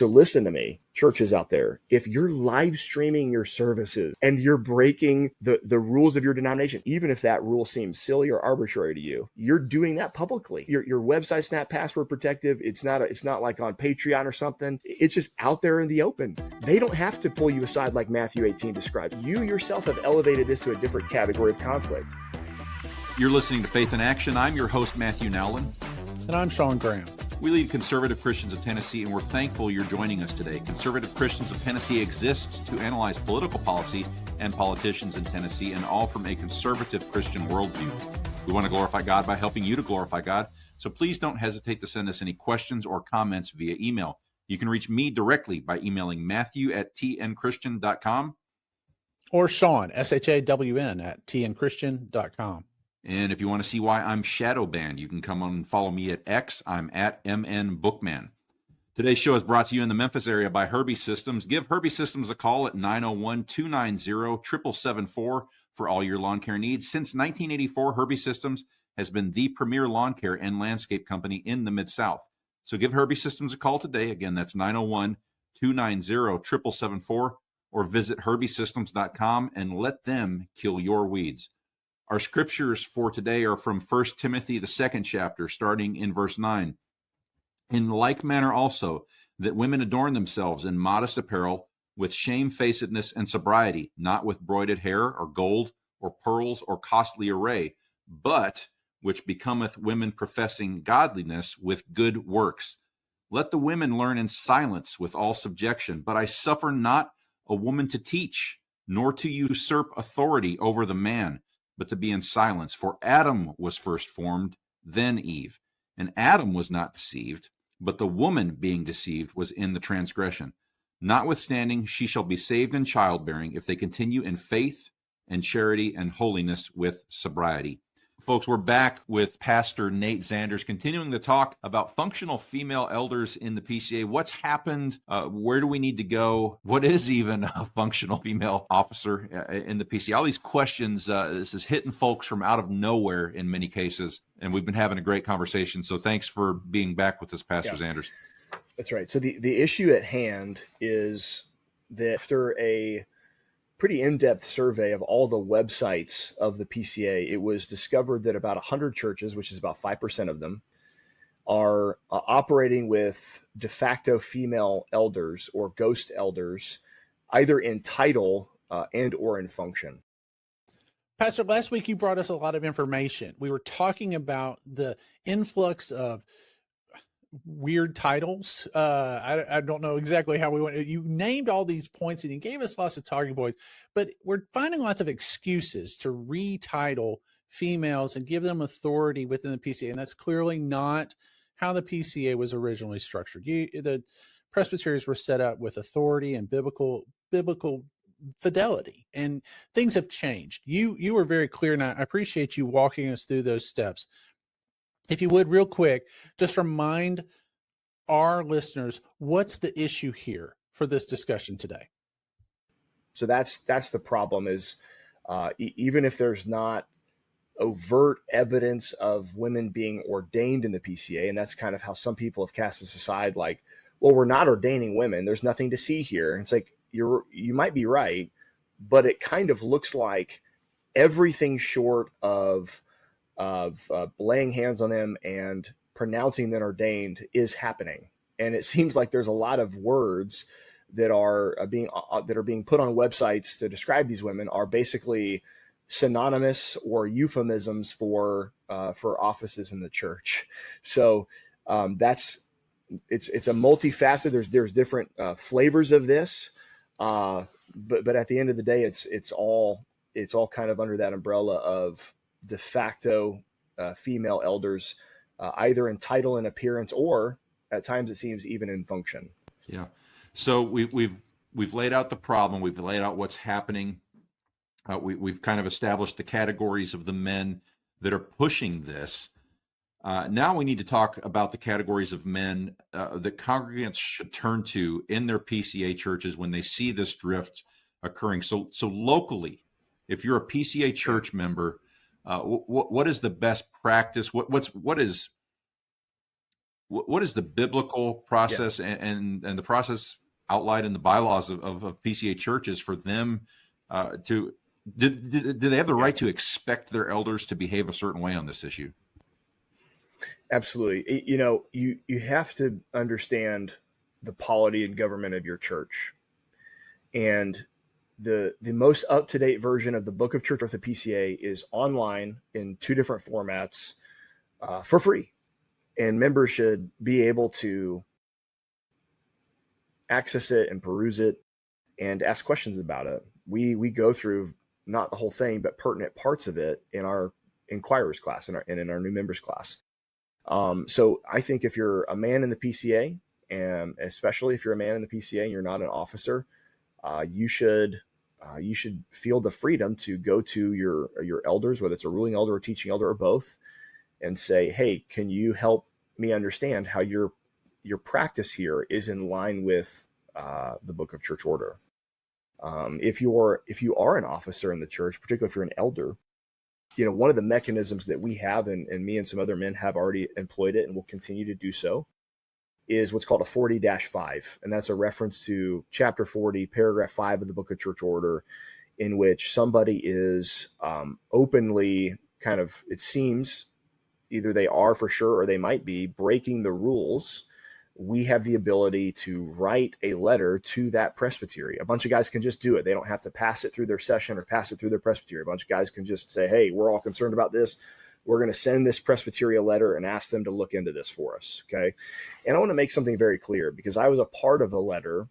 So listen to me, churches out there. If you're live streaming your services and you're breaking the rules of your denomination, even if that rule seems silly or arbitrary to you, you're doing that publicly. Your website's not password protective. It's not like on Patreon or something. It's just out there in the open. They don't have to pull you aside like Matthew 18 described. You yourself have elevated this to a different category of conflict. You're listening to Faith in Action. I'm your host, Matthew Nowlin. And I'm Shawn Graham. We lead Conservative Christians of Tennessee, and we're thankful you're joining us today. Conservative Christians of Tennessee exists to analyze political policy and politicians in Tennessee, and all from a conservative Christian worldview. We want to glorify God by helping you to glorify God, so please don't hesitate to send us any questions or comments via email. You can reach me directly by emailing matthew@tnchristian.com. Or Shawn, SHAWN, @tnchristian.com. And if you want to see why I'm shadow banned, you can come on and follow me at X. I'm at MNBookman. Today's show is brought to you in the Memphis area by Herbi-Systems. Give Herbi-Systems a call at 901-290-7774 for all your lawn care needs. Since 1984, Herbi-Systems has been the premier lawn care and landscape company in the Mid-South. So give Herbi-Systems a call today. Again, that's 901-290-7774, or visit herbisystems.com and let them kill your weeds. Our scriptures for today are from 1 Timothy, the 2nd chapter, starting in verse 9. In like manner also, that women adorn themselves in modest apparel, with shamefacedness and sobriety, not with broided hair, or gold, or pearls, or costly array, but which becometh women professing godliness with good works. Let the women learn in silence with all subjection. But I suffer not a woman to teach, nor to usurp authority over the man, but to be in silence. For Adam was first formed, then Eve. And Adam was not deceived, but the woman being deceived was in the transgression. Notwithstanding, she shall be saved in childbearing if they continue in faith and charity and holiness with sobriety. Folks, we're back with Pastor Nate Xanders, continuing to talk about functional female elders in the PCA. What's happened? Where do we need to go? What is even a functional female officer in the PCA? All these questions, this is hitting folks from out of nowhere in many cases, and we've been having a great conversation. So thanks for being back with us, Pastor Xanders. That's right. So the issue at hand is that after a pretty in-depth survey of all the websites of the PCA, it was discovered that about 100 churches, which is about 5% of them, are operating with de facto female elders or ghost elders, either in title and or in function. Pastor, last week you brought us a lot of information. We were talking about the influx of weird titles. I don't know exactly how we went. You named all these points and you gave us lots of talking points, but we're finding lots of excuses to retitle females and give them authority within the PCA. And that's clearly not how the PCA was originally structured. The presbyteries were set up with authority and biblical fidelity, and things have changed. You were very clear, and I appreciate you walking us through those steps. If you would, real quick, just remind our listeners, what's the issue here for this discussion today? So that's the problem is even if there's not overt evidence of women being ordained in the PCA, and that's kind of how some people have cast this aside, like, well, we're not ordaining women. There's nothing to see here. And it's like, you might be right, but it kind of looks like everything short of laying hands on them and pronouncing them ordained is happening. And it seems like there's a lot of words that are being put on websites to describe these women are basically synonymous or euphemisms for offices in the church. So it's a multifaceted. There's different flavors of this, but at the end of the day, it's all kind of under that umbrella of de facto female elders, either in title and appearance, or at times it seems even in function. Yeah. So we've laid out the problem. We've laid out what's happening. We've kind of established the categories of the men that are pushing this. Now we need to talk about the categories of men that congregants should turn to in their PCA churches when they see this drift occurring. So locally, if you're a PCA church member, what is the best practice? What what is the biblical process and the process outlined in the bylaws of PCA churches for them do they have the right to expect their elders to behave a certain way on this issue? Absolutely. You have to understand the polity and government of your church. And the most up-to-date version of the Book of Church with the PCA is online in 2 different formats for free. And members should be able to access it and peruse it and ask questions about it. We go through not the whole thing, but pertinent parts of it in our inquirers class and in our new members class. So I think if you're a man in the PCA, and especially if you're a man in the PCA and you're not an officer, you should feel the freedom to go to your elders, whether it's a ruling elder or teaching elder or both, and say, hey, can you help me understand how your practice here is in line with the Book of Church Order? If you are an officer in the church, particularly if you're an elder, one of the mechanisms that we have, and me and some other men have already employed it and will continue to do so, is what's called a 40-5. And that's a reference to chapter 40, paragraph 5 of the Book of Church Order, in which somebody is openly kind of, it seems, either they are for sure or they might be breaking the rules. We have the ability to write a letter to that presbytery. A bunch of guys can just do it. They don't have to pass it through their session or pass it through their presbytery. A bunch of guys can just say, hey, we're all concerned about this. We're going to send this presbytery a letter and ask them to look into this for us. Okay. And I want to make something very clear, because I was a part of a letter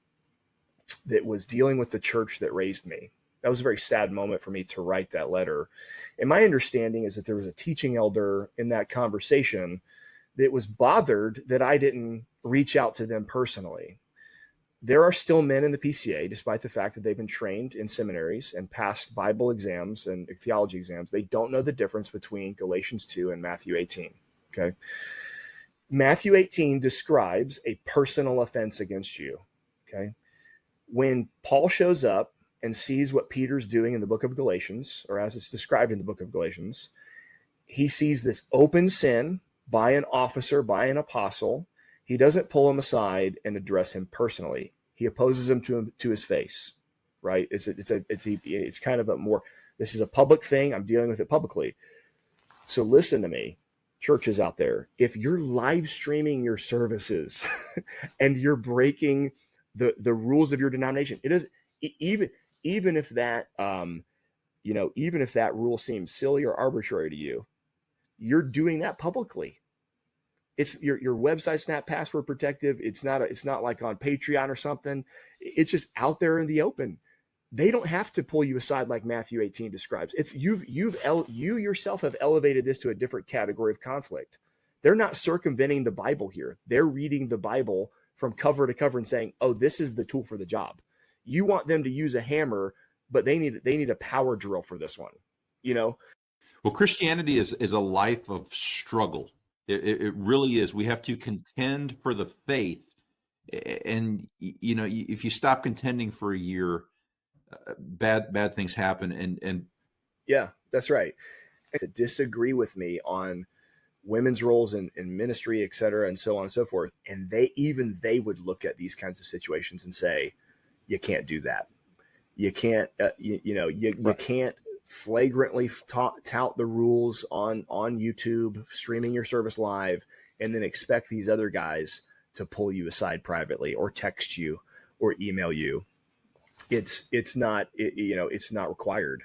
that was dealing with the church that raised me. That was a very sad moment for me to write that letter. And my understanding is that there was a teaching elder in that conversation that was bothered that I didn't reach out to them personally. There are still men in the PCA, despite the fact that they've been trained in seminaries and passed Bible exams and theology exams. They don't know the difference between Galatians 2 and Matthew 18. Okay. Matthew 18 describes a personal offense against you. Okay. When Paul shows up and sees what Peter's doing in the book of Galatians, or as it's described in the book of Galatians, he sees this open sin by an officer, by an apostle. He doesn't pull him aside and address him personally. He opposes him to his face, right? It's kind of a more, this is a public thing. I'm dealing with it publicly. So listen to me, churches out there. If you're live streaming your services and you're breaking the rules of your denomination, it is even if that even if that rule seems silly or arbitrary to you, you're doing that publicly. It's your website's not password protective. It's not like on Patreon or something. It's just out there in the open. They don't have to pull you aside like Matthew 18 describes. It's you yourself have elevated this to a different category of conflict. They're not circumventing the Bible here. They're reading the Bible from cover to cover and saying, "Oh, this is the tool for the job." You want them to use a hammer, but they need a power drill for this one. Well, Christianity is a life of struggle. It really is. We have to contend for the faith, and if you stop contending for a year, bad things happen. And yeah, that's right. To disagree with me on women's roles in ministry, et cetera, and so on and so forth, and they would look at these kinds of situations and say, "You can't do that. You can't. You can't." Flagrantly tout the rules on YouTube, streaming your service live, and then expect these other guys to pull you aside privately or text you or email you. It's not required.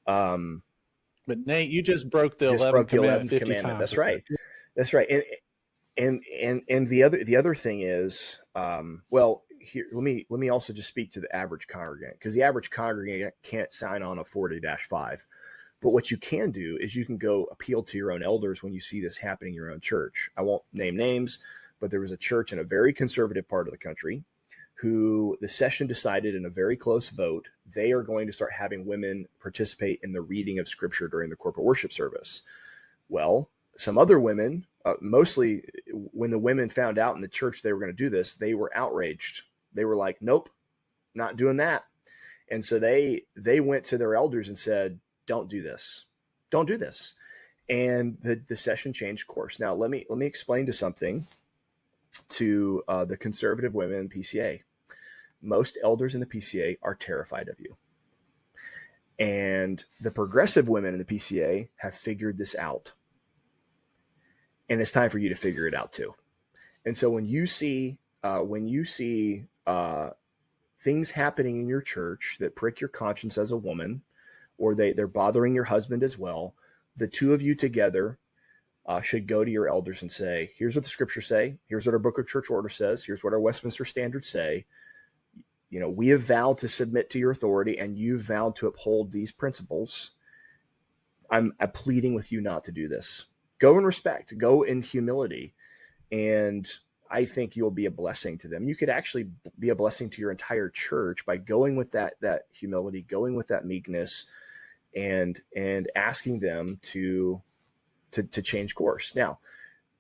But Nate, you just broke the 11th commandment 50 times. That's right. That's right. And the other thing is, here, let me also just speak to the average congregant, because the average congregant can't sign on a 40-5. But what you can do is you can go appeal to your own elders when you see this happening in your own church. I won't name names, but there was a church in a very conservative part of the country who the session decided in a very close vote, they are going to start having women participate in the reading of scripture during the corporate worship service. Well, some other women, mostly when the women found out in the church they were going to do this, they were outraged. They were like, nope, not doing that. And so they went to their elders and said, don't do this. And the session changed course. Now, let me explain to something to the conservative women in PCA. Most elders in the PCA are terrified of you. And the progressive women in the PCA have figured this out. And it's time for you to figure it out too. And so when you see things happening in your church that prick your conscience as a woman, or they're bothering your husband as well, the two of you together should go to your elders and say, here's what the scriptures say. Here's what our book of church order says. Here's what our Westminster standards say. We have vowed to submit to your authority, and you've vowed to uphold these principles. I'm pleading with you not to do this. Go in respect, go in humility. And I think you'll be a blessing to them. You could actually be a blessing to your entire church by going with that humility, going with that meekness, and asking them to change course. Now,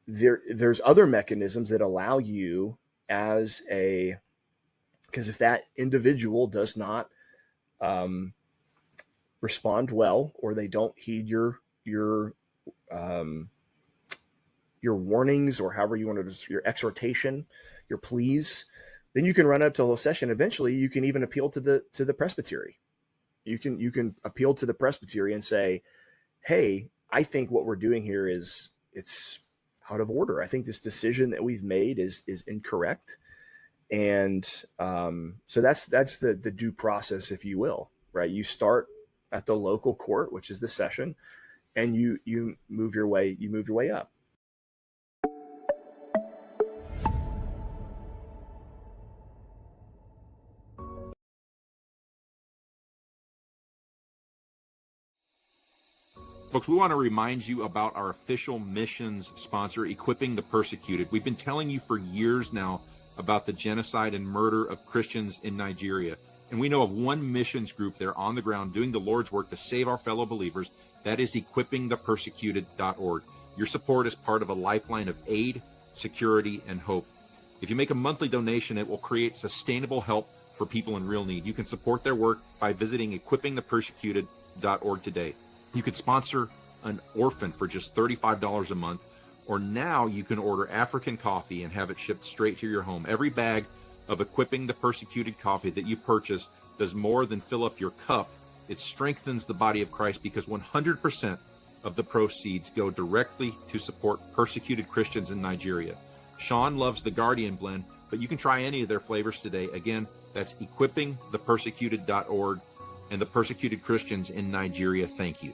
there's other mechanisms that allow you because if that individual does not respond well, or they don't heed your warnings, or however you want to, your exhortation, your pleas, then you can run up to the whole session. Eventually, you can even appeal to the presbytery. You can appeal to the presbytery and say, hey, I think what we're doing here it's out of order. I think this decision that we've made is incorrect. And so that's the due process, if you will, right? You start at the local court, which is the session, and you move your way up. Folks, we want to remind you about our official missions sponsor, Equipping the Persecuted. We've been telling you for years now about the genocide and murder of Christians in Nigeria. And we know of one missions group there on the ground doing the Lord's work to save our fellow believers. That is equippingthepersecuted.org. Your support is part of a lifeline of aid, security, and hope. If you make a monthly donation, it will create sustainable help for people in real need. You can support their work by visiting equippingthepersecuted.org today. You could sponsor an orphan for just $35 a month, or now you can order African coffee and have it shipped straight to your home. Every bag of Equipping the Persecuted coffee that you purchase does more than fill up your cup. It strengthens the body of Christ, because 100% of the proceeds go directly to support persecuted Christians in Nigeria. Shawn loves the Guardian blend, but you can try any of their flavors today. Again, that's equippingthepersecuted.org. And the persecuted Christians in Nigeria, thank you.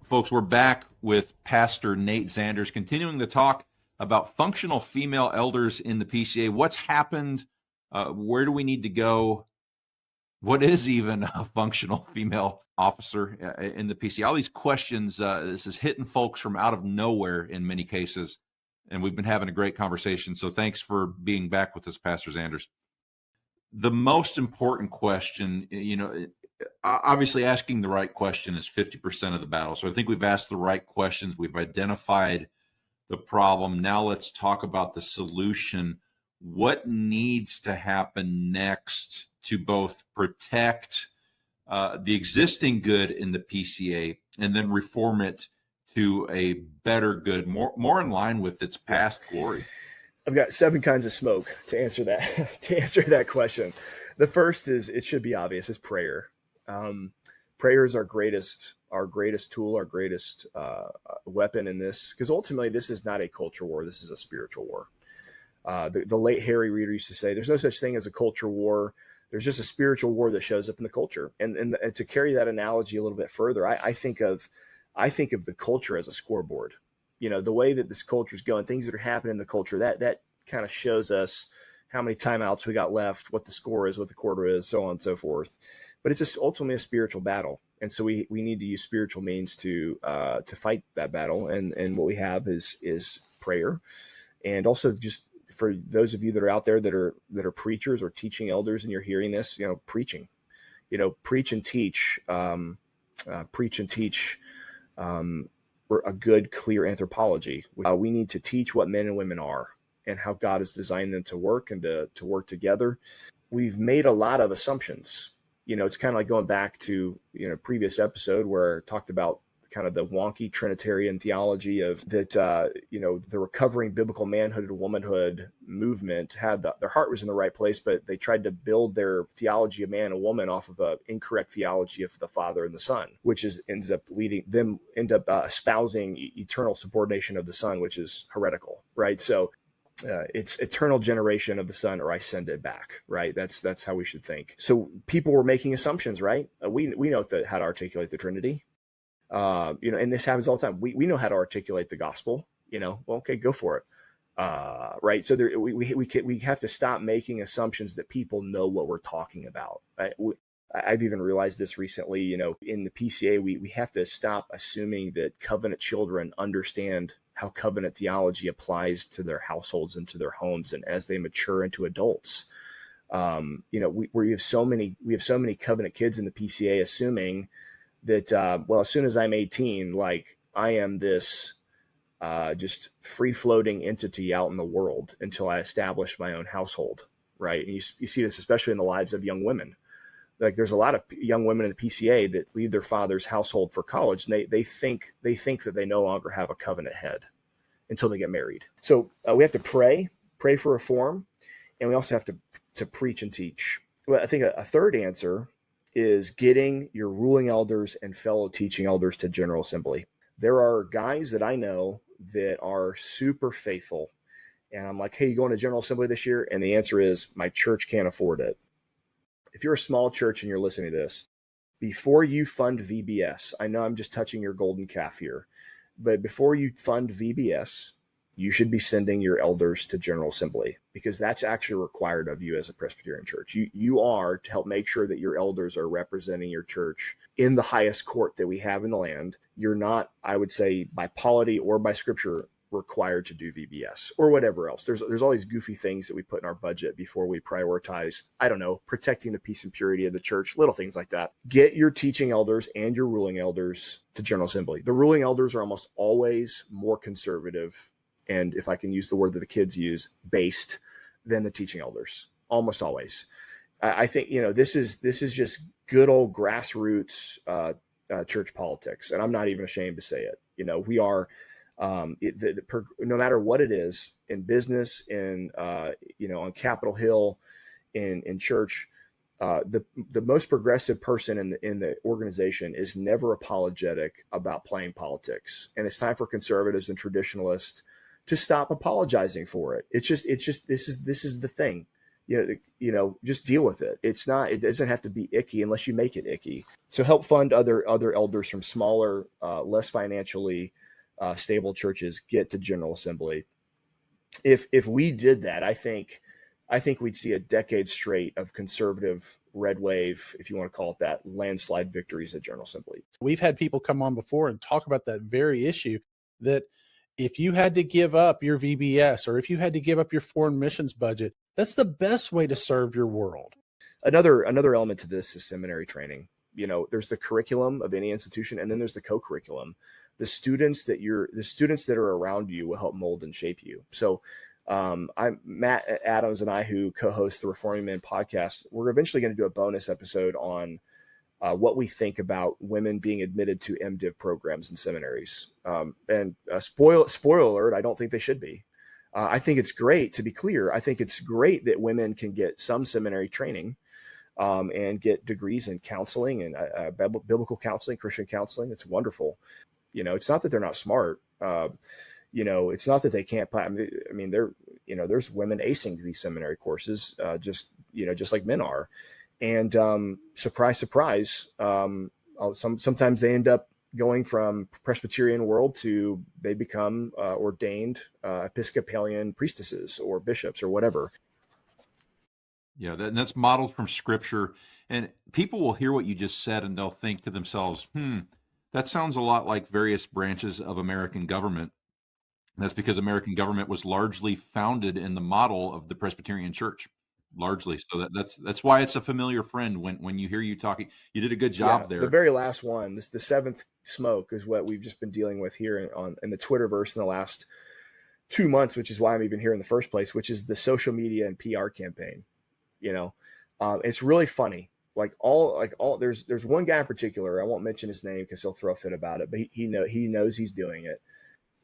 Folks, we're back with Pastor Nate Xanders, continuing to talk about functional female elders in the PCA. What's happened? Where do we need to go? What is even a functional female officer in the PCA? All these questions, this is hitting folks from out of nowhere in many cases. And we've been having a great conversation. So thanks for being back with us, Pastor Xanders. The most important question, obviously asking the right question is 50% of the battle. So I think we've asked the right questions. We've identified the problem. Now let's talk about the solution. What needs to happen next to both protect the existing good in the PCA and then reform it to a better good, more in line with its past glory? I've got 7 kinds of smoke to answer that question. The first is, it should be obvious, is prayer. Prayer is our greatest tool, our greatest weapon in this, because ultimately this is not a culture war. This is a spiritual war. The late Harry Reeder used to say, there's no such thing as a culture war. There's just a spiritual war that shows up in the culture. And to carry that analogy a little bit further, I think of the culture as a scoreboard. The way that this culture is going, things that are happening in the culture, that kind of shows us how many timeouts we got left, what the score is, what the quarter is, so on and so forth. But it's just ultimately a spiritual battle. And so we need to use spiritual means to fight that battle. And what we have is prayer. And also, just for those of you that are out there that are preachers or teaching elders, and you're hearing this, preaching, preach and teach, a good, clear anthropology. We need to teach what men and women are and how God has designed them to work and to work together. We've made a lot of assumptions. It's kind of like going back to, previous episode where I talked about kind of the wonky Trinitarian theology of that, the recovering biblical manhood and womanhood movement had their heart was in the right place, but they tried to build their theology of man and woman off of an incorrect theology of the Father and the Son, which ends up espousing eternal subordination of the Son, which is heretical, right? So it's eternal generation of the Son, or I send it back, right? That's how we should think. So people were making assumptions, right? We know how to articulate the Trinity, and this happens all the time. We know how to articulate the gospel, well, okay, go for it, right? So we have to stop making assumptions that people know what we're talking about. I've even realized this recently, in the PCA, we have to stop assuming that covenant children understand how covenant theology applies to their households and to their homes, and as they mature into adults. We have so many covenant kids in the PCA assuming that, as soon as I'm 18, like I am this just free floating entity out in the world until I establish my own household, right? And you see this especially in the lives of young women. Like there's a lot of young women in the PCA that leave their father's household for college, and they think that they no longer have a covenant head until they get married. So we have to pray for reform, and we also have to preach and teach. Well, I think a third answer is getting your ruling elders and fellow teaching elders to General Assembly. There are guys that I know that are super faithful, and I'm like, hey, you going to General Assembly this year? And the answer is, my church can't afford it. If you're a small church and you're listening to this, before you fund VBS, I know I'm just touching your golden calf here, but before you fund VBS, you should be sending your elders to General Assembly, because that's actually required of you as a Presbyterian church. You are to help make sure that your elders are representing your church in the highest court that we have in the land. You're not, I would say, by polity or by scripture, required to do VBS or whatever else. There's all these goofy things that we put in our budget before we prioritize, I don't know, protecting the peace and purity of the church, little things like that. Get your teaching elders and your ruling elders to General Assembly. The ruling elders are almost always more conservative, and if I can use the word that the kids use, based, than the teaching elders, almost always. I think, this is just good old grassroots church politics, and I'm not even ashamed to say it. We are, no matter what it is, in business, on Capitol Hill, in church, the most progressive person in the organization is never apologetic about playing politics, and it's time for conservatives and traditionalists to stop apologizing for it. It's just this is the thing. Just deal with it. It doesn't have to be icky unless you make it icky. So help fund other elders from smaller, less financially stable churches get to General Assembly. If we did that, I think we'd see a decade straight of conservative red wave, if you want to call it that, landslide victories at General Assembly. We've had people come on before and talk about that very issue, that if you had to give up your VBS or if you had to give up your foreign missions budget, that's the best way to serve your world. Another element to this is seminary training. There's the curriculum of any institution, and then there's the co-curriculum. The students that are around you will help mold and shape you. So I'm Matt Adams and I, who co-host the Reforming Men podcast, we're eventually going to do a bonus episode on what we think about women being admitted to MDiv programs in seminaries. And spoiler alert, I don't think they should be. I think it's great, to be clear. I think it's great that women can get some seminary training and get degrees in counseling and biblical counseling, Christian counseling. It's wonderful. It's not that they're not smart. It's not that they can't. I mean, there's women acing these seminary courses, just like men are. And surprise, surprise, sometimes they end up going from Presbyterian world to they become ordained Episcopalian priestesses or bishops or whatever. Yeah, that's modeled from Scripture. And people will hear what you just said and they'll think to themselves, that sounds a lot like various branches of American government. And that's because American government was largely founded in the model of the Presbyterian Church. Largely. So that's why it's a familiar friend when you hear you talking. You did a good job there. The very last one, the seventh smoke, is what we've just been dealing with here in the Twitterverse in the last 2 months, which is why I'm even here in the first place, which is the social media and PR campaign. It's really funny. there's one guy in particular, I won't mention his name because he'll throw a fit about it, but he knows he's doing it.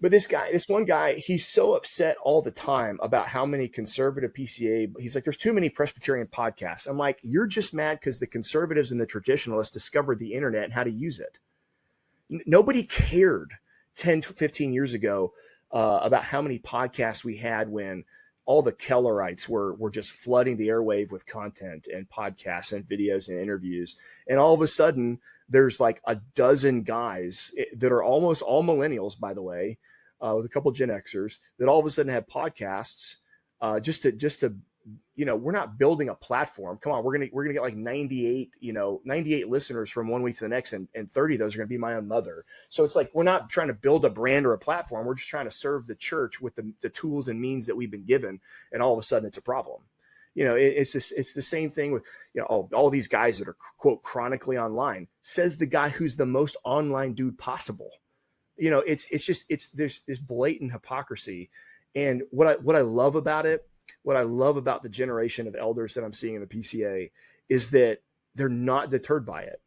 But this one guy, he's so upset all the time about how many conservative PCA, he's like, there's too many Presbyterian podcasts. I'm like, you're just mad because the conservatives and the traditionalists discovered the internet and how to use it. Nobody cared 10 to 15 years ago about how many podcasts we had when all the Kellerites were just flooding the airwave with content and podcasts and videos and interviews. And all of a sudden, there's like a dozen guys that are almost all millennials, by the way, with a couple of Gen Xers that all of a sudden have podcasts just to we're not building a platform. Come on, we're gonna get like 98 listeners from one week to the next, and 30 of those are gonna be my own mother. So it's like we're not trying to build a brand or a platform. We're just trying to serve the church with the tools and means that we've been given, and all of a sudden it's a problem. It's the same thing with all these guys that are quote chronically online. Says the guy who's the most online dude possible. There's this blatant hypocrisy, and what I love about it. What I love about the generation of elders that I'm seeing in the PCA is that they're not deterred by it.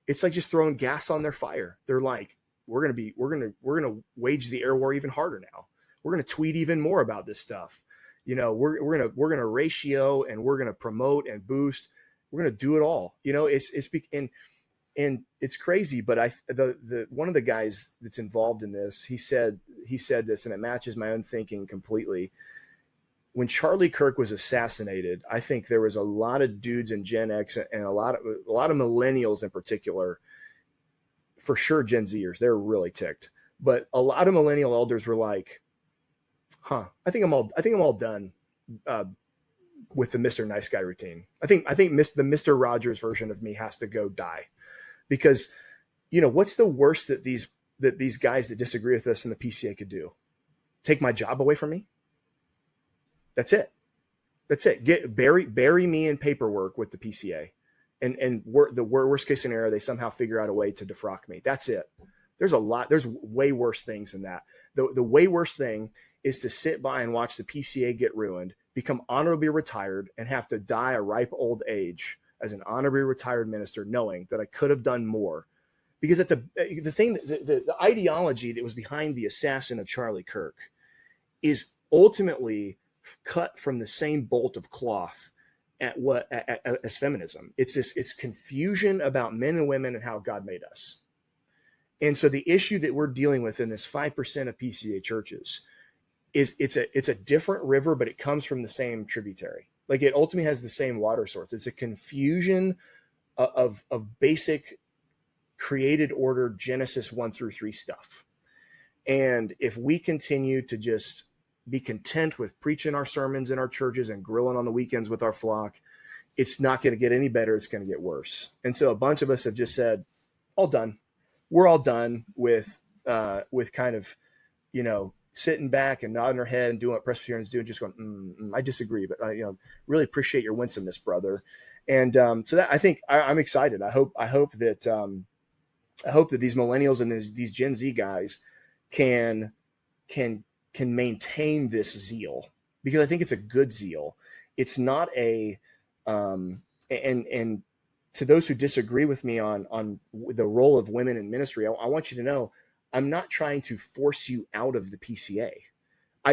It's like just throwing gas on their fire. They're like, we're going to wage the air war even harder now. We're going to tweet even more about this stuff. We're going to ratio, and we're going to promote and boost. We're going to do it all. And it's crazy, but the one of the guys that's involved in this, he said this, and it matches my own thinking completely. When Charlie Kirk was assassinated, I think there was a lot of dudes in Gen X and a lot of millennials in particular, for sure Gen Zers, they're really ticked. But a lot of millennial elders were like, I think I'm all done with the Mr. Nice Guy routine. I think the Mr. Rogers version of me has to go die. Because what's the worst that these guys that disagree with us in the PCA could do? Take my job away from me? That's it. Bury me in paperwork with the PCA, and the worst case scenario, they somehow figure out a way to defrock me. That's it. There's way worse things than that. The way worse thing is to sit by and watch the PCA get ruined, become honorably retired, and have to die a ripe old age as an honorably retired minister, knowing that I could have done more. Because the ideology that was behind the assassin of Charlie Kirk is ultimately cut from the same bolt of cloth as feminism. It's confusion about men and women and how God made us. And so the issue that we're dealing with in this 5% of PCA churches is it's a different river, but it comes from the same tributary. Like it ultimately has the same water source. It's a confusion of basic created order Genesis 1-3 stuff. And if we continue to just be content with preaching our sermons in our churches and grilling on the weekends with our flock, it's not going to get any better. It's going to get worse. And so a bunch of us have just said, all done. We're all done with kind of, sitting back and nodding our head and doing what Presbyterians do and just going, I disagree, but I really appreciate your winsomeness, brother. And so that I think I'm excited. I hope that these millennials and these Gen Z guys can maintain this zeal, because I think it's a good zeal. It's not and to those who disagree with me on the role of women in ministry, I want you to know, I'm not trying to force you out of the PCA.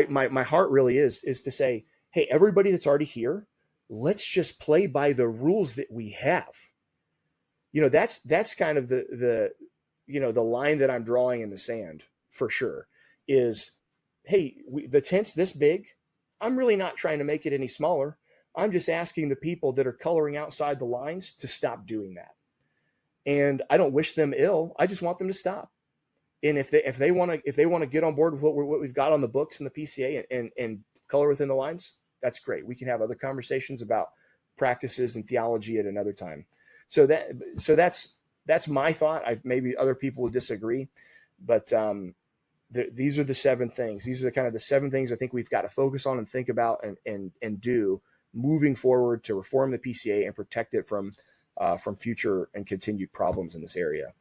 My heart really is to say, hey, everybody that's already here, let's just play by the rules that we have. That's kind of the line that I'm drawing in the sand for sure is, hey, the tent's this big. I'm really not trying to make it any smaller. I'm just asking the people that are coloring outside the lines to stop doing that. And I don't wish them ill. I just want them to stop. And if they want to get on board with what we've got on the books in the PCA and color within the lines, that's great. We can have other conversations about practices and theology at another time. So that's my thought. Maybe other people will disagree, but these are the 7 things. These are the 7 things I think we've got to focus on and think about and do moving forward to reform the PCA and protect it from future and continued problems in this area.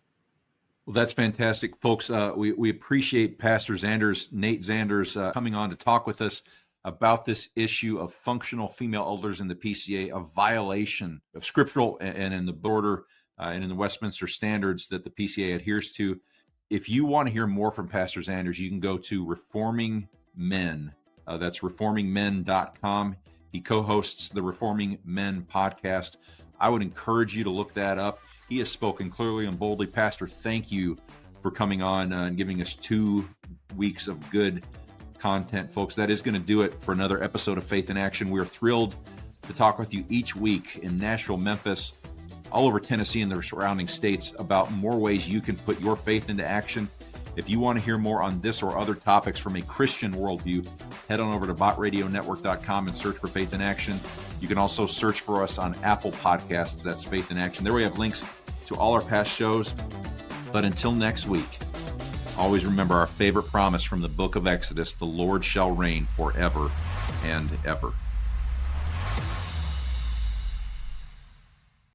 Well, that's fantastic, folks. We appreciate Pastor Nate Xanders, coming on to talk with us. about this issue of functional female elders in the PCA, a violation of scriptural and in the border and in the Westminster standards that the PCA adheres to. If you want to hear more from Pastor Xanders, you can go to Reforming Men. That's reformingmen.com. He co-hosts the Reforming Men podcast. I would encourage you to look that up. He has spoken clearly and boldly. Pastor, thank you for coming on and giving us 2 weeks of good content, folks. That is going to do it for another episode of Faith in Action. We're thrilled to talk with you each week in Nashville, Memphis, all over Tennessee and the surrounding states about more ways you can put your faith into action. If you want to hear more on this or other topics from a Christian worldview, head on over to botradionetwork.com and search for Faith in Action. You can also search for us on Apple Podcasts. That's Faith in Action. There we have links to all our past shows. But until next week, always remember our favorite promise from the book of Exodus: the Lord shall reign forever and ever.